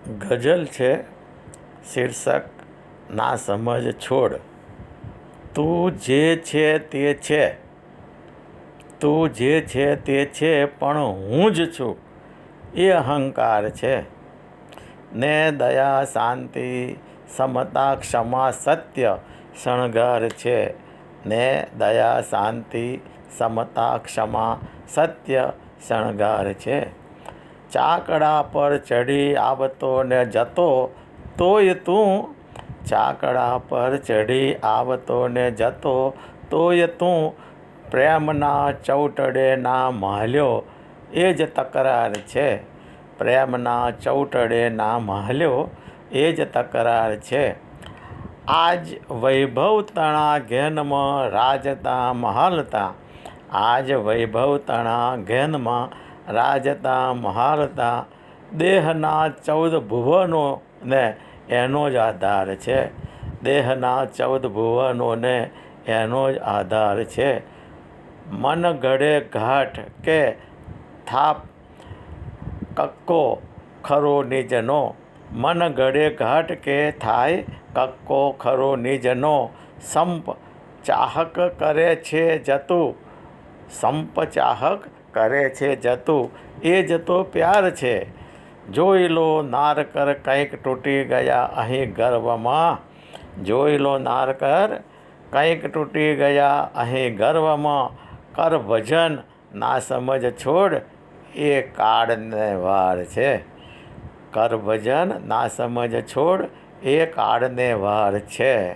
ગઝલ છે, શીર્ષક ના સમજ છોડ. તું જે છે તે છે, તું જે છે તે છે, પણ હું જ છું એ અહંકાર છે. ને દયા, શાંતિ, સમતા, ક્ષમા, સત્ય શણગાર છે. ને દયા, શાંતિ, સમતા, ક્ષમા, સત્ય શણગાર છે. ચાકડા પર ચઢી આવતો ને જતો તોય તું, ચાકડા પર ચઢી આવતો ને જતો તોય તું, પ્રેમના ચૌટડે ના મ્હાલ્યો એ જ તકરાર છે. પ્રેમના ચૌટડે ના મ્હાલ્યો એ જ તકરાર છે. આજ વૈભવ તણા ઘેનમાં રાજતા મહાલતા, આજ વૈભવ તણા ઘેનમાં રાજતા મહાલતા, દેહના 14 ભુવનો ને એનો જ આધાર છે. દેહના 14 ભુવનો ને એનો જ આધાર છે. મન ઘડે ઘાટ કે થાપ કક્કો ખરો નિજનો, મન ઘડે ઘાટ કે થાય કક્કો ખરો નિજનો, સંપ ચાહક કરે છે જતું, સંપ ચાહક કરે છે જતું, એ જ તો પ્યાર છે. જોઈ લો નારકર કંઈક તૂટી ગયા અહીં ગર્વમાં, જોઈ લો નારકર કંઈક તૂટી ગયા અહીં ગર્વમાં, કર ભજન ના સમજ છોડ એ કાળને વાર છે. કર ભજન ના સમજ છોડ એ કાળને વાર છે.